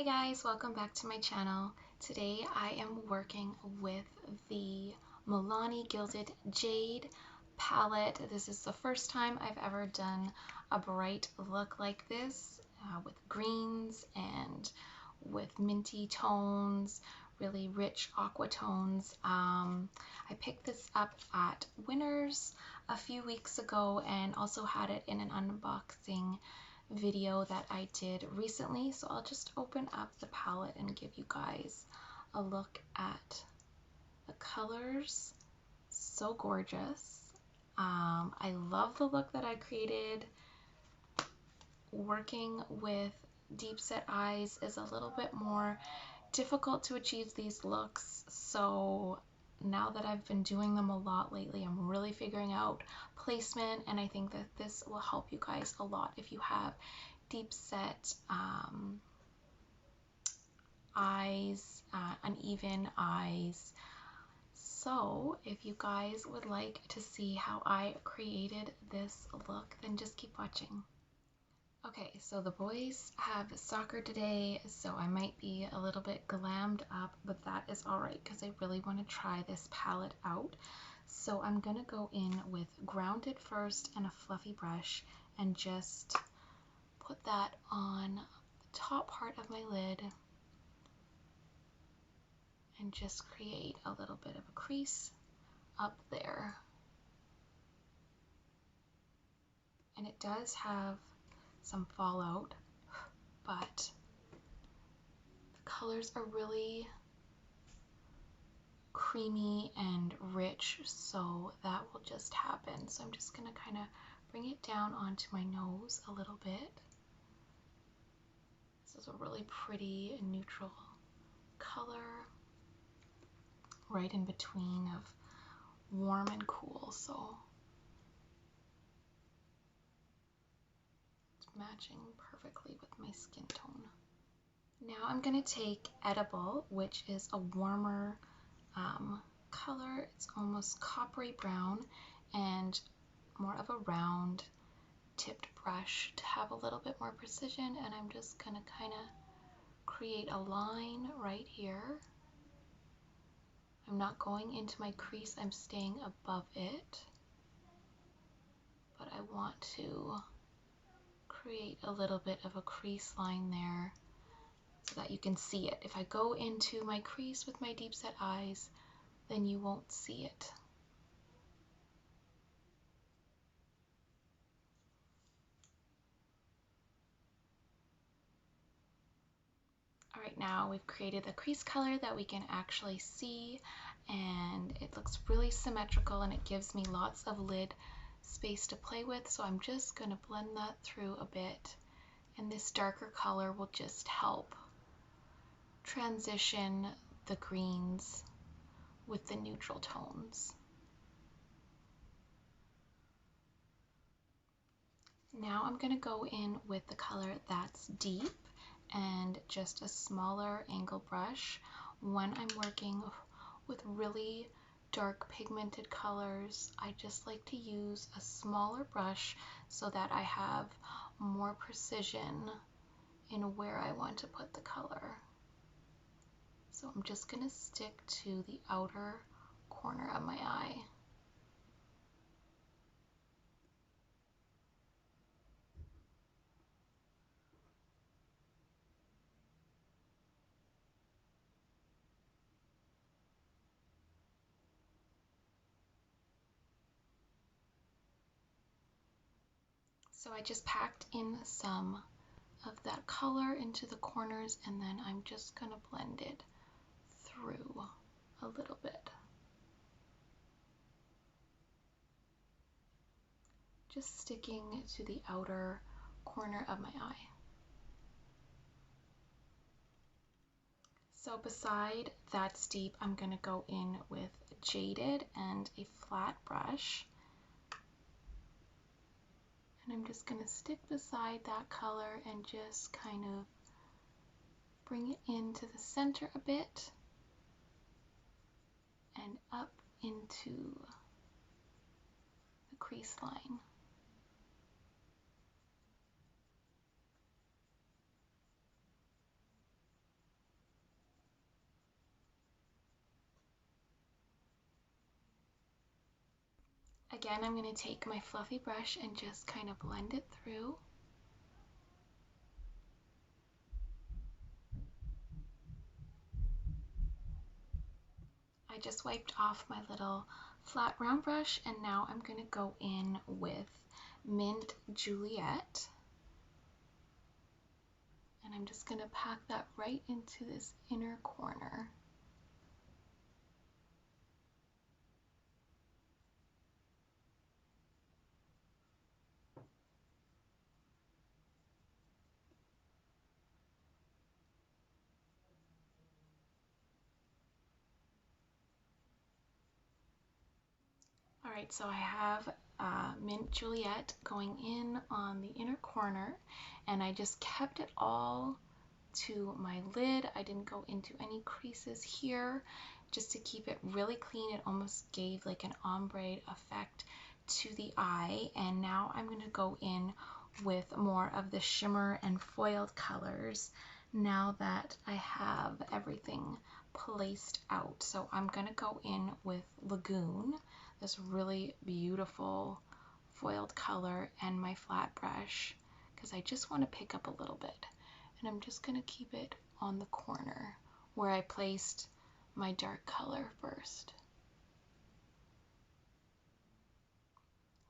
Hey guys, welcome back to my channel. Today I am working with the Milani Gilded Jade palette. This is the first time I've ever done a bright look like this with greens and with minty tones, really rich aqua tones. I picked this up at Winners a few weeks ago and also had it in an unboxing video that I did recently. So I'll just open up the palette and give you guys a look at the colors. So gorgeous. I love the look that I created. Working with deep set eyes is a little bit more difficult to achieve these looks, so now that I've been doing them a lot lately, I'm really figuring out placement, and I think that this will help you guys a lot if you have deep set eyes, uneven eyes. So if you guys would like to see how I created this look, then just keep watching. Okay, so the boys have soccer today, so I might be a little bit glammed up, but that is all right because I really want to try this palette out. So I'm going to go in with Grounded first and a fluffy brush and just put that on the top part of my lid and just create a little bit of a crease up there. And it does have some fallout, but the colors are really creamy and rich, so that will just happen. So I'm just going to kind of bring it down onto my nose a little bit. This is a really pretty neutral color right in between of warm and cool, so it's matching perfectly with my skin tone. Now I'm going to take Edible, which is a warmer color. It's almost coppery brown and more of a round tipped brush to have a little bit more precision, and I'm just going to kind of create a line right here. I'm not going into my crease, I'm staying above it, but I want to create a little bit of a crease line there so that you can see it. If I go into my crease with my deep set eyes, then you won't see it. All right, now we've created the crease color that we can actually see, and it looks really symmetrical and it gives me lots of lid space to play with. So I'm just going to blend that through a bit, and this darker color will just help transition the greens with the neutral tones. Now I'm going to go in with the color that's deep and just a smaller angle brush. When I'm working with really dark pigmented colors, I just like to use a smaller brush so that I have more precision in where I want to put the color. So I'm just going to stick to the outer corner of my eye. So I just packed in some of that color into the corners, and then I'm just going to blend it through a little bit. Just sticking to the outer corner of my eye. So beside That's Deep, I'm going to go in with Jaded and a flat brush. And I'm just going to stick beside that color and just kind of bring it into the center a bit and up into the crease line. Again, I'm going to take my fluffy brush and just kind of blend it through. I just wiped off my little flat round brush, and now I'm going to go in with Mint Juliet. And I'm just going to pack that right into this inner corner. Alright, so I have Mint Juliet going in on the inner corner, and I just kept it all to my lid. I didn't go into any creases here, just to keep it really clean. It almost gave like an ombre effect to the eye. And now I'm going to go in with more of the shimmer and foiled colors now that I have everything placed out. So I'm going to go in with Lagoon, this really beautiful foiled color, and my flat brush, because I just want to pick up a little bit. And I'm just going to keep it on the corner where I placed my dark color first.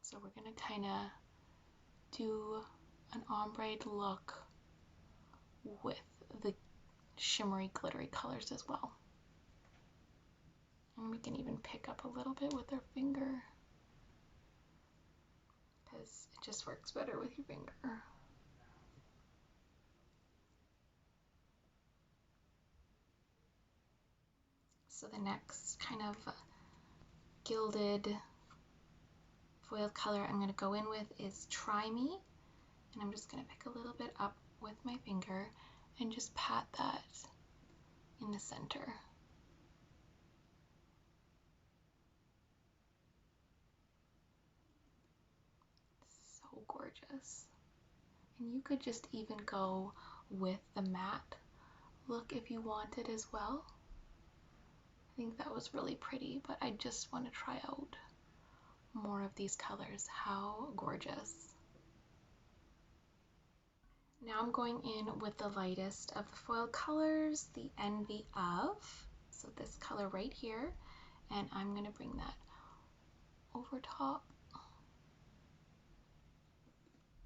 So we're going to kind of do an ombre look with the shimmery, glittery colors as well. And we can even pick up a little bit with our finger, because it just works better with your finger. So the next kind of gilded foiled color I'm going to go in with is Try Me. And I'm just going to pick a little bit up with my finger and just pat that in the center. So gorgeous. And you could just even go with the matte look if you wanted as well. I think that was really pretty, but I just want to try out more of these colors. How gorgeous. Now I'm going in with the lightest of the foil colors, the Envy of, so this color right here, and I'm going to bring that over top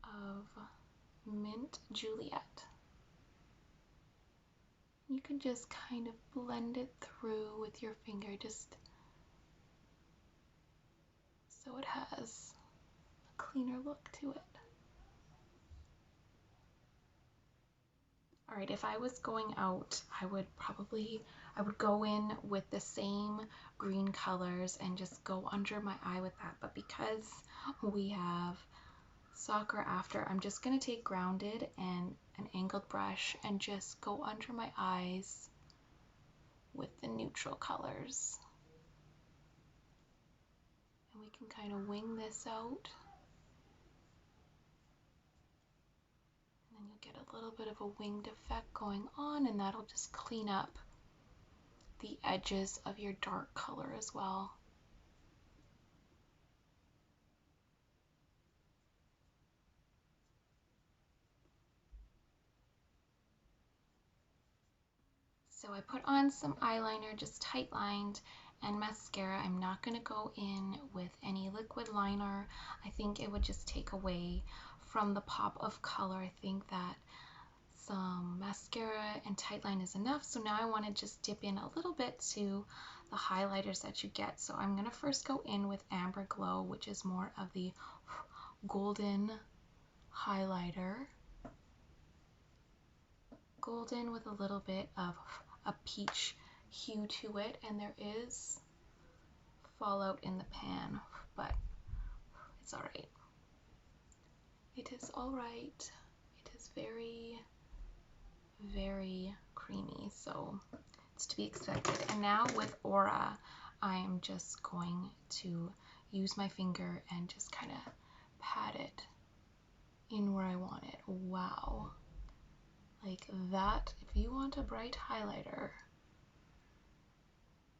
of Mint Juliet. You can just kind of blend it through with your finger, just so it has a cleaner look to it. Alright, if I was going out, I would go in with the same green colors and just go under my eye with that. But because we have soccer after, I'm just going to take Grounded and an angled brush and just go under my eyes with the neutral colors. And we can kind of wing this out. And then you'll get a little bit of a winged effect going on, and that'll just clean up the edges of your dark color as well. So I put on some eyeliner, just tight lined, and mascara. I'm not going to go in with any liquid liner. I think it would just take away from the pop of color. I think that some mascara and tight line is enough. So now I want to just dip in a little bit to the highlighters that you get. So I'm going to first go in with Amber Glow, which is more of the golden highlighter. Golden with a little bit of a peach hue to it, and there is fallout in the pan, but it's alright. It is alright. It is very, very creamy, so it's to be expected. And now with Aura, I'm just going to use my finger and just kind of pat it in where I want it. Wow. Like that, if you want a bright highlighter,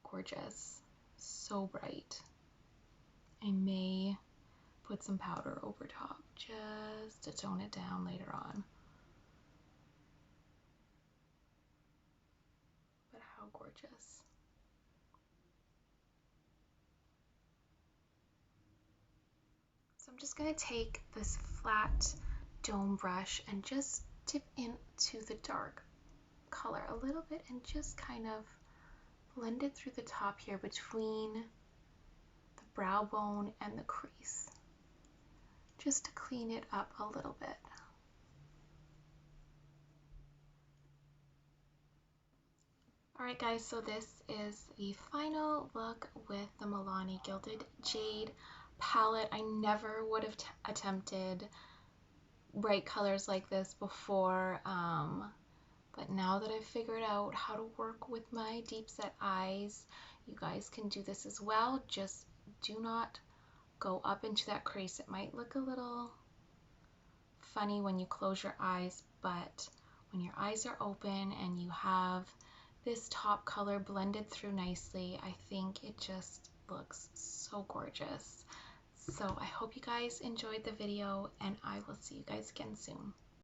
gorgeous, so bright. I may put some powder over top just to tone it down later on. But how gorgeous. So I'm just going to take this flat dome brush and just dip into the dark color a little bit and just kind of blend it through the top here between the brow bone and the crease, just to clean it up a little bit. Alright guys, so this is the final look with the Milani Gilded Jade palette. I never would have attempted bright colors like this before, but now that I've figured out how to work with my deep set eyes, you guys can do this as well. Just do not go up into that crease. It might look a little funny when you close your eyes, but when your eyes are open and you have this top color blended through nicely, I think it just looks so gorgeous. So I hope you guys enjoyed the video, and I will see you guys again soon.